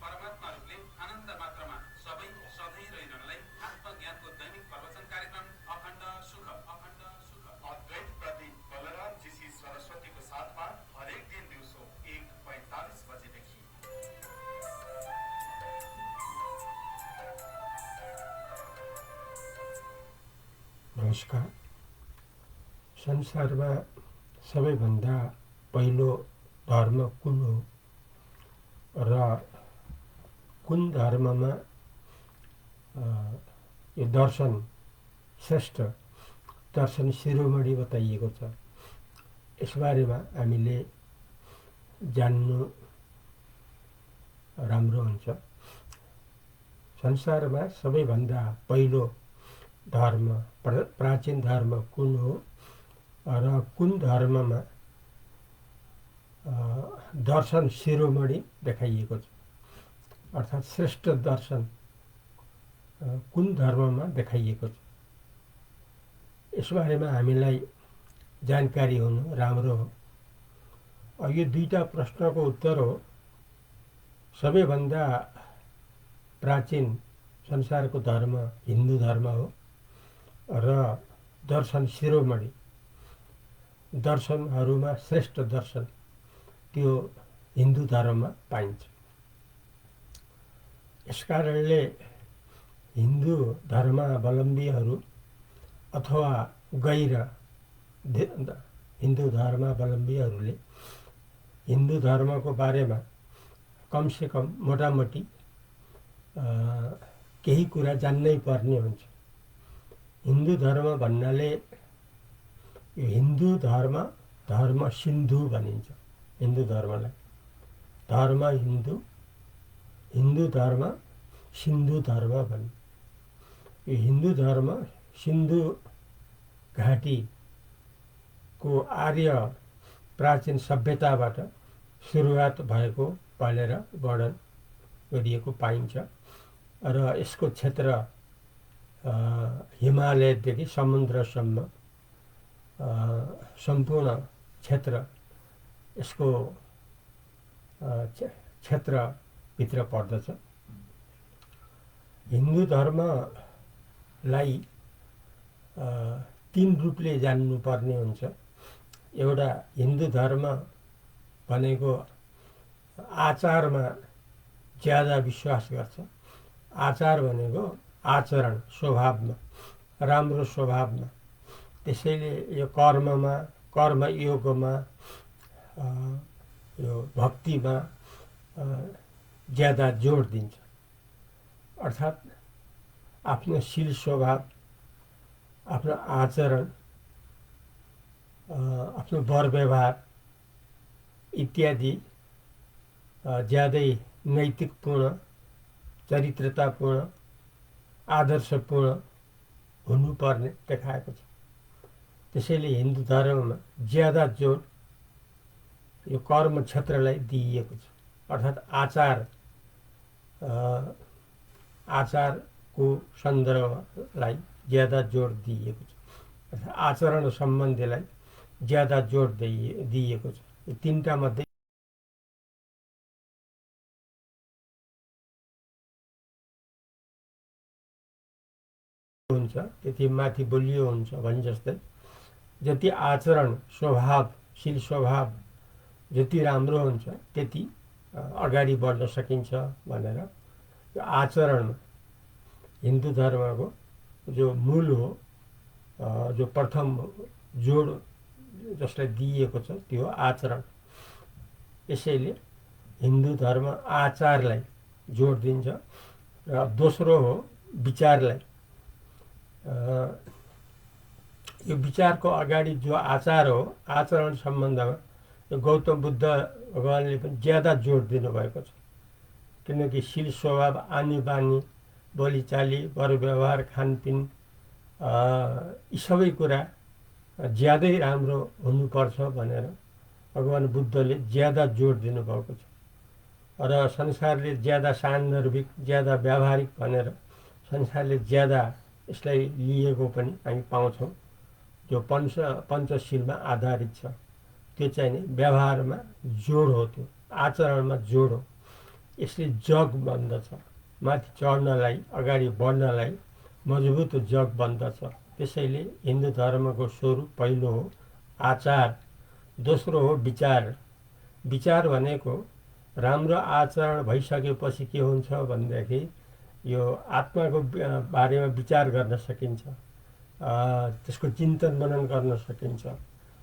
परमात्मा रूपले आनन्द मात्रामा सबै सधैँ रहिरहनलाई आत्मज्ञानको दैनिक प्रवचन कार्यक्रम अखण्ड सुख अद्वैत प्रदीप बलराम जीसी सरस्वतीको साथमा हरेक दिन दिउँसो 1:45 बजेदेखि। नमस्कार। संसारमा सबैभन्दा पहिलो धर्म कुन हो र कुन धर्ममा यो दर्शन श्रेष्ठ दर्शन शिरोमणि बताइएको छ, यसबारेमा हामीले जान्नु राम्रो हुन्छ। संसारमा सबैभन्दा पहिलो धर्म प्राचीन धर्म कुन हो र कुन धर्ममा दर्शन शिरोमणि देखाइएको छ, अर्थात् श्रेष्ठ दर्शन कुन धर्ममा देखाइएको छ, यसबारेमा हामीलाई जानकारी हुनु राम्रो हो। यो दुईटा प्रश्नको उत्तर हो सबैभन्दा प्राचीन संसारको धर्म हिन्दू धर्म हो र दर्शन शिरोमणि दर्शनहरूमा श्रेष्ठ दर्शन त्यो हिन्दू धर्ममा पाइन्छ। यसकारणले हिन्दू धर्मावलम्बीहरू अथवा गैर हिन्दू धर्मावलम्बीहरूले हिन्दू धर्मको बारेमा कमसेकम मोटामोटी केही कुरा जान्नै पर्ने हुन्छ। हिन्दू धर्म भन्नाले यो हिन्दू धर्म सिन्धु भनिन्छ। हिन्दू धर्मलाई धर्म हिन्दू धर्म सिन्धु धर्म भनिन्छ। यो हिन्दू धर्म सिन्धु घाटीको आर्य प्राचीन सभ्यताबाट सुरुवात भएको भनेर वर्णन गरिएको पाइन्छ र यसको क्षेत्र हिमालयदेखि समुद्रसम्म सम्पूर्ण क्षेत्र यसको क्षेत्रभित्र पर्दछ। हिन्दू धर्मलाई तीन रूपले जान्नुपर्ने हुन्छ। एउटा हिन्दू धर्म भनेको आचारमा ज्यादा विश्वास गर्छ। आचार भनेको आचरण, स्वभावमा, राम्रो स्वभावमा। त्यसैले यो कर्मयोगमा यो भक्तिमा ज्यादा जोड दिन्छ। अर्थात् आफ्नो शील स्वभाव, आफ्नो आचरण, आफ्नो वर व्यवहार इत्यादि ज्यादै नैतिकपूर्ण, चरित्रतापूर्ण, आदर्शपूर्ण हुनुपर्ने देखाएको छ। त्यसैले हिन्दू धर्ममा ज्यादा जोड यो कर्म क्षेत्रलाई दिइएको छ। अर्थात् आचारको सन्दर्भलाई ज्यादा जोड दिइएको छ। अर्थात् आचरण सम्बन्धीलाई ज्यादा जोड दिइएको छ। यो तीनटा मध्ये हुन्छ त्यति माथि बलियो हुन्छ भने जस्तै जति आचरण शील स्वभाव जति राम्रो हुन्छ त्यति अगाडि बढ्न सकिन्छ भनेर यो आचरणमा हिन्दू धर्मको जो मूल हो, जो प्रथम जोड जसलाई दिइएको छ त्यो आचरण। यसैले हिन्दू धर्म आचारलाई जोड दिन्छ र दोस्रो हो विचारलाई। यो विचारको अगाडि जो आचार हो, आचरण सम्बन्धमा यो गौतम बुद्ध भगवानले पनि ज्यादा जोड दिनुभएको छ। किनकि शील स्वभाव, आनी बानी, बोलीचाली, वर व्यवहार, खानपिन यी सबै कुरा ज्यादै राम्रो हुनुपर्छ भनेर भगवान बुद्धले ज्यादा जोड दिनुभएको छ। र संसारले ज्यादा सान्दर्भिक, ज्यादा व्यावहारिक भनेर संसारले ज्यादा यसलाई लिएको पनि हामी पाउँछौँ। जो पञ्चशीलमा आधारित छ त्यो चाहिँ नि व्यवहारमा जोड हो, त्यो आचरणमा जोड हो। यसले जग बन्दछ, माथि चढ्नलाई, अगाडि बढ्नलाई मजबुत जग बन्दछ। त्यसैले हिन्दू धर्मको स्वरूप पहिलो हो आचार, दोस्रो हो विचार। विचार भनेको राम्रो आचरण भइसकेपछि के हुन्छ भनेदेखि यो आत्माको बारेमा विचार गर्न सकिन्छ, त्यसको चिन्तन मनन गर्न सकिन्छ,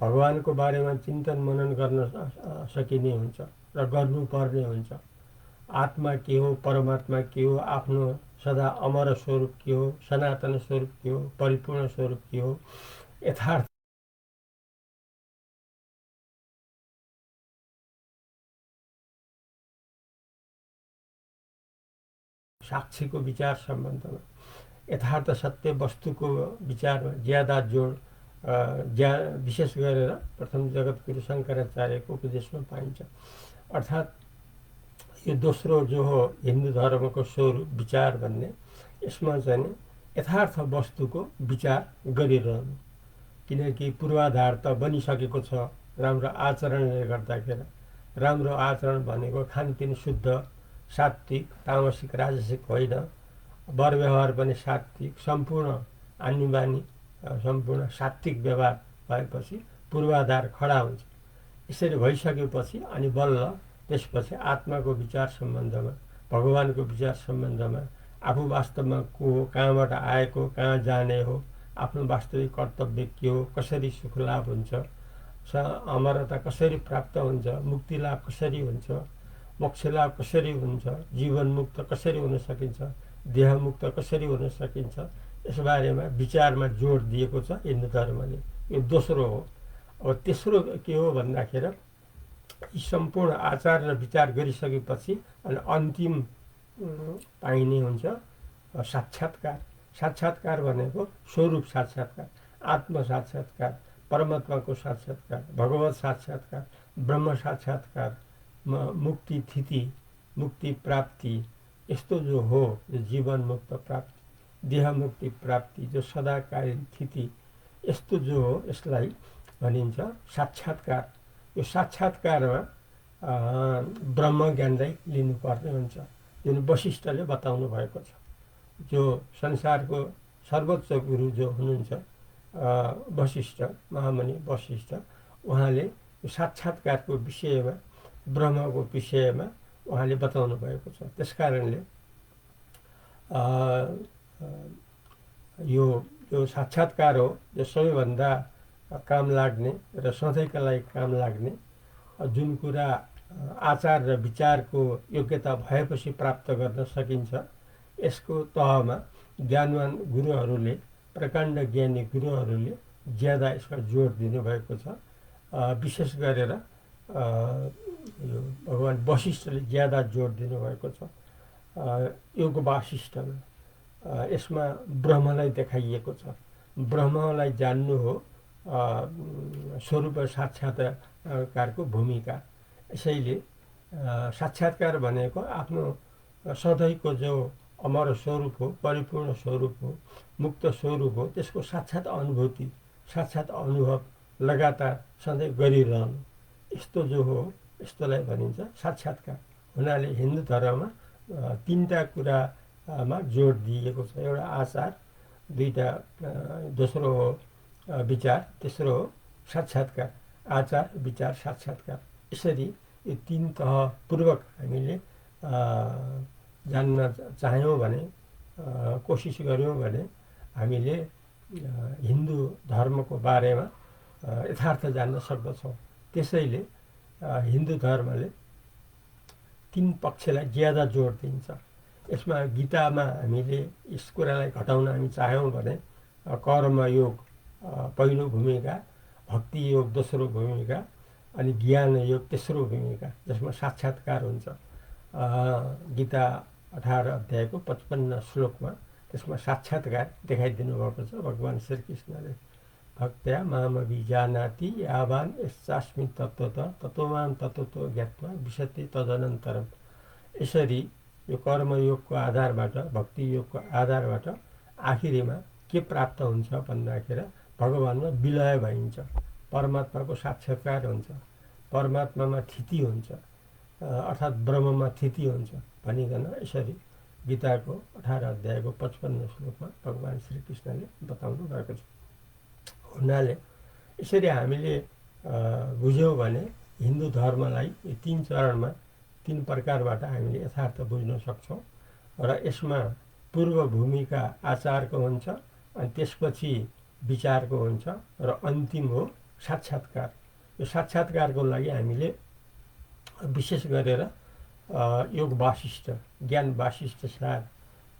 भगवानको बारेमा चिन्तन मनन गर्न सकिने हुन्छ र गर्नुपर्ने हुन्छ। आत्मा के हो, परमात्मा के हो, आफ्नो सदा अमर स्वरूप के हो, सनातन स्वरूप के हो, परिपूर्ण स्वरूप के हो, यथार्थ साक्षीको विचार सम्बन्धमा, यथार्थ सत्य वस्तुको विचारमा ज्यादा जोड विशेष गरेर प्रथम जगद्गुरु शङ्कराचार्यको उपदेशमा पाइन्छ। अर्थात् यो दोस्रो जो हो हिन्दू धर्मको स्वरूप विचार भन्ने, यसमा चाहिँ यथार्थ वस्तुको विचार गरिरहनु, किनकि पूर्वाधार त बनिसकेको छ राम्रो आचरणले गर्दाखेरि। राम्रो आचरण भनेको खानपिन शुद्ध, सात्विक, तामसिक, राजसिक होइन, वर व्यवहार पनि सात्विक, सम्पूर्ण आनीबानी सम्पूर्ण सात्विक व्यवहार भएपछि पूर्वाधार खडा हुन्छ। यसरी भइसकेपछि अनि बल्ल त्यसपछि आत्माको विचार सम्बन्धमा, भगवानको विचार सम्बन्धमा, आफू वास्तवमा को हो, कहाँबाट आएको, कहाँ जाने हो, आफ्नो वास्तविक कर्तव्य के हो, कसरी सुख लाभ हुन्छ, अमरता कसरी प्राप्त हुन्छ, मुक्ति लाभ कसरी हुन्छ, मोक्ष लाभ कसरी हुन्छ, जीवन मुक्त कसरी हुन सकिन्छ, देह मुक्त कसरी हुन सकिन्छ, यसबारेमा विचारमा जोड दिएको छ हिन्दू धर्मले। यो दोस्रो हो। अब तेस्रो के हो भन्दाखेरि यी सम्पूर्ण आचार र विचार गरिसकेपछि अनि अन्तिम पाइने हुन्छ साक्षात्कार। साक्षात्कार भनेको स्वरूप साक्षात्कार, आत्म साक्षात्कार, परमात्माको साक्षात्कार, भगवत साक्षात्कार, ब्रह्म साक्षात्कार, मुक्ति स्थिति, मुक्ति प्राप्ति, यस्तो जो हो यो जीवन मुक्त प्राप्ति, देह मुक्ति प्राप्ति, जो सदाकालीन स्थिति, यस्तो जो हो यसलाई भनिन्छ साक्षात्कार। यो साक्षात्कारमा ब्रह्म ज्ञानलाई लिनुपर्ने हुन्छ, जुन वशिष्ठले बताउनु भएको छ। जो संसारको सर्वोच्च गुरु जो हुनुहुन्छ वशिष्ठ, महामुनि वशिष्ठ, उहाँले यो साक्षात्कारको विषयमा, ब्रह्मको विषयमा उहाँले बताउनु भएको छ। त्यसकारणले यो साक्षात्कार हो जो सबैभन्दा काम लाग्ने र सधैँका लागि काम लाग्ने, जुन कुरा आचार र विचारको योग्यता भएपछि प्राप्त गर्न सकिन्छ। यसको तहमा ज्ञानवान गुरुहरूले, प्रकाण्ड ज्ञानी गुरुहरूले ज्यादा यसमा जोड दिनुभएको छ। विशेष गरेर यो भगवान वशिष्ठले ज्यादा जोड दिनुभएको छ योग वासिष्ठमा। यसमा ब्रह्मलाई देखाइएको छ। ब्रह्मलाई जान्नु हो स्वरूप साक्षात्कारको भूमिका। यसैले साक्षात्कार भनेको आफ्नो सधैँको जो अमर स्वरूप हो, परिपूर्ण स्वरूप हो, मुक्त स्वरूप हो, त्यसको साक्षात् अनुभूति, साक्षात् अनुभव लगातार सधैँ गरिरहनु, यस्तो जो हो यस्तोलाई भनिन्छ साक्षात्कार। हुनाले हिन्दू धर्ममा तीनटा कुरामा जोड दिएको छ। एउटा आचार, दुईटा दोस्रो हो विचार, तेस्रो हो साक्षात्कार। आचार, विचार, साक्षात्कार, यसरी यो तीन तहपूर्वक हामीले जान्न चाह्यौँ भने, कोसिस गऱ्यौँ भने हामीले हिन्दू धर्मको बारेमा यथार्थ जान्न सक्दछौँ। त्यसैले हिन्दू धर्मले तीन पक्षलाई ज्यादा जोड दिन्छ। यसमा गीतामा हामीले यस कुरालाई घटाउन हामी चाह्यौँ भने कर्मयोग पहिलो भूमिका, भक्ति योग दोस्रो भूमिका, अनि ज्ञान योग तेस्रो भूमिका, जसमा साक्षात्कार हुन्छ। गीता 18 अध्यायको 55 श्लोकमा त्यसमा साक्षात्कार देखाइदिनु भएको छ भगवान श्रीकृष्णले। भक्त्या मामभिजानाति यावान् यश्चास्मि तत्त्वतः ततो मां तत्त्वतो ज्ञात्वा विशति तदनन्तरम्। यसरी यो कर्मयोगको आधारबाट, भक्ति योगको आधारबाट आखिरीमा के प्राप्त हुन्छ भन्दाखेरि भगवानमा विलय भइन्छ, परमात्माको साक्षात्कार हुन्छ, परमात्मामा स्थिति हुन्छ, अर्थात् ब्रह्ममा स्थिति हुन्छ भनिकन यसरी गीताको 18 अध्यायको 55 श्लोकमा भगवान् श्रीकृष्णले बताउनु भएको छ। हुनाले यसरी हामीले बुझ्यौँ भने हिन्दू धर्मलाई यो 3 चरणमा 3 प्रकारबाट हामीले यथार्थ बुझ्न सक्छौँ र यसमा पूर्व भूमिका आचारको हुन्छ, अनि त्यसपछि विचारको हुन्छ र अन्तिम हो साक्षात्कार। यो साक्षात्कारको लागि हामीले विशेष गरेर योग वासिष्ठ, ज्ञान वासिष्ठ सार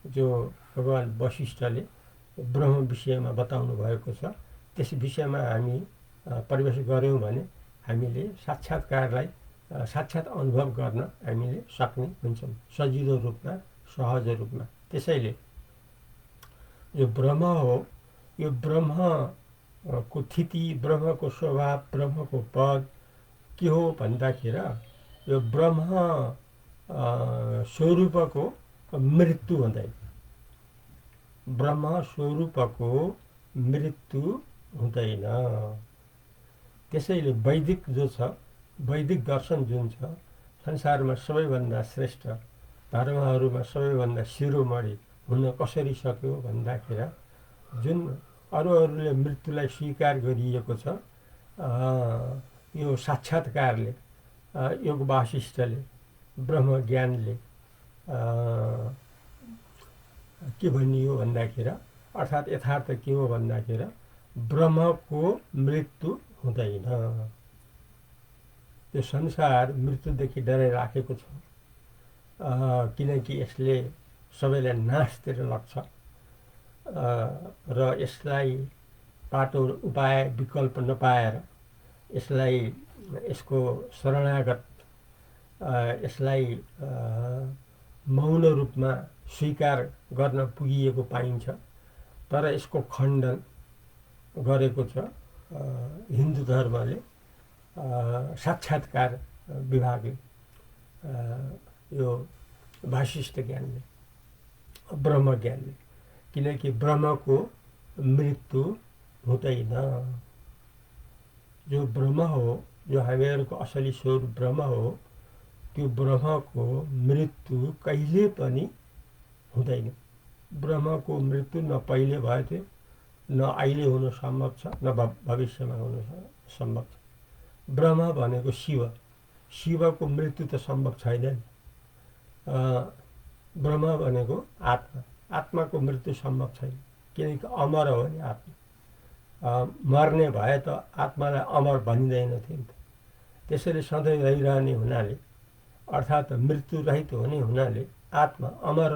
जो भगवान् वशिष्ठले ब्रह्म विषयमा बताउनु भएको छ, त्यस विषयमा हामी प्रवेश गऱ्यौँ भने हामीले साक्षात्कारलाई साक्षात् अनुभव गर्न हामीले सक्ने हुन्छौँ सजिलो रूपमा, सहज रूपमा। त्यसैले यो ब्रह्म हो, यो ब्रह्मको स्थिति, ब्रह्मको स्वभाव, ब्रह्मको पद के हो भन्दाखेरि यो ब्रह्म स्वरूपको मृत्यु हुँदैन। ब्रह्म स्वरूपको मृत्यु हुँदैन। त्यसैले वैदिक जो छ, वैदिक दर्शन जुन छ, संसारमा सबैभन्दा श्रेष्ठ धर्महरूमा सबैभन्दा शिरोमणि हुन कसरी सक्यो भन्दाखेरि जुन अरूहरूले मृत्युलाई स्वीकार गरिएको छ, यो साक्षात्कारले, योग वासिष्ठले, ब्रह्म ज्ञानले के भनियो भन्दाखेरि अर्थात् यथार्थ के हो भन्दाखेरि ब्रह्मको मृत्यु हुँदैन। यो संसार मृत्युदेखि डराइराखेको छ, किनकि यसले सबैलाई नाशतिर लग्छ र यसलाई बाटो उपाय विकल्प नपाएर यसलाई यसको शरणागत यसलाई मौन रूपमा स्वीकार गर्न पुगिएको पाइन्छ। तर यसको खण्डन गरेको छ हिन्दू धर्मले, साक्षात्कार विभागले, यो वासिष्ठ ज्ञानले, ब्रह्म ज्ञानले, किनकि ब्रह्मको मृत्यु हुँदैन। जो ब्रह्म हो, जो हामीहरूको असली स्वरूप ब्रह्म हो, त्यो ब्रह्मको मृत्यु कहिले पनि हुँदैन। ब्रह्मको मृत्यु न पहिले भयो थियो, न अहिले हुन सम्भव छ, न भविष्यमा हुन सम्भव छ। ब्रह्म भनेको शिव, शिवको मृत्यु त सम्भव छैन। ब्रह्म भनेको आत्मा, आत्माको मृत्यु सम्भव छैन, किनकि अमर हो नि आत्मा। मर्ने भए त आत्मालाई अमर भनिँदैन थियो नि त। त्यसैले सधैँ रहिरहने हुनाले, अर्थात् मृत्यु रहित हुने हुनाले आत्मा अमर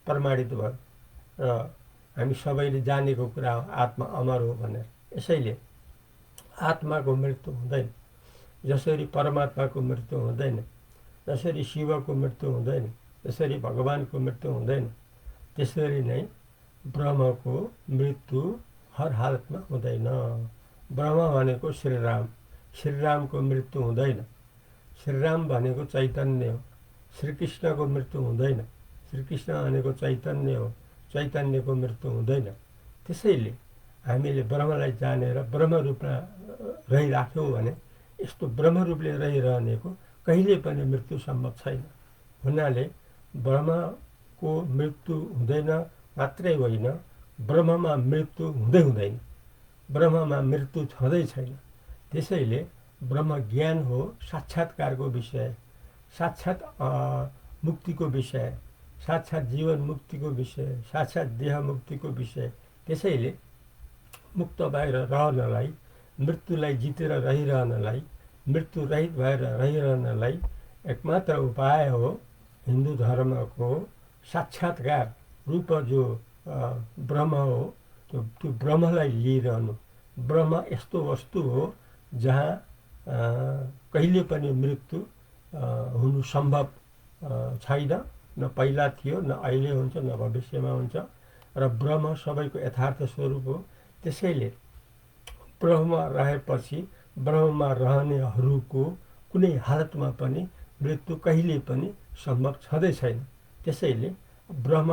प्रमाणित भयो र हामी सबैले जानेको कुरा हो आत्मा अमर हो भनेर। यसैले आत्माको मृत्यु हुँदैन। जसरी परमात्माको मृत्यु हुँदैन, जसरी शिवको मृत्यु हुँदैन, जसरी भगवानको मृत्यु हुँदैन, त्यसरी नै ब्रह्मको मृत्यु हर हालतमा हुँदैन। ब्रह्म भनेको श्रीराम, श्रीरामको मृत्यु हुँदैन। श्रीराम भनेको चैतन्य हो, श्रीकृष्णको मृत्यु हुँदैन। श्रीकृष्ण भनेको चैतन्य हो, चैतन्यको मृत्यु हुँदैन। त्यसैले हामीले ब्रह्मलाई जानेर ब्रह्म रूपमा रहिराख्यौँ भने यस्तो ब्रह्म रूपले रहिरहनेको कहिले पनि मृत्यु सम्भव छैन। हुनाले ब्रह्मको मृत्यु हुँदैन मात्रै होइन, ब्रह्ममा मृत्यु हुँदै हुँदैन, ब्रह्ममा मृत्यु छँदै छैन। त्यसैले ब्रह्म ज्ञान हो साक्षात्कारको विषय, साक्षात् मुक्तिको विषय, साक्षात् जीवन मुक्तिको विषय, साक्षात् देह मुक्तिको विषय। त्यसैले मुक्त भएर रहनलाई, मृत्युलाई जितेर रहिरहनलाई, मृत्यु रहित भएर रहिरहनलाई एकमात्र उपाय हो हिन्दू धर्मको साक्षात्कार रूप जो ब्रह्म हो, त्यो ब्रह्मलाई लिइरहनु। ब्रह्म यस्तो वस्तु हो जहाँ कहिले पनि मृत्यु हुनु सम्भव छैन, न पहिला थियो, न अहिले हुन्छ, न भविष्यमा हुन्छ। र ब्रह्म सबैको यथार्थ स्वरूप हो। त्यसैले ब्रह्ममा रहेपछि ब्रह्ममा रहनेहरूको कुनै हालतमा पनि मृत्यु कहिले पनि सम्भव छँदै छैन। त्यसैले ब्रह्म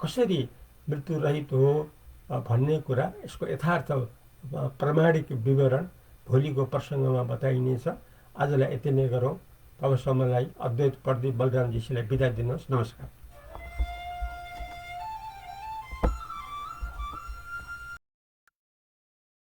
कसरी मृत्यु रहित हो भन्ने कुरा, यसको यथार्थ प्रामाणिक विवरण भोलिको प्रसङ्गमा बताइनेछ। आजलाई यति नै गरौँ। तबसम्मलाई अद्वैत प्रदीप बलरामजीसीलाई बिदा दिनुहोस्। नमस्कार।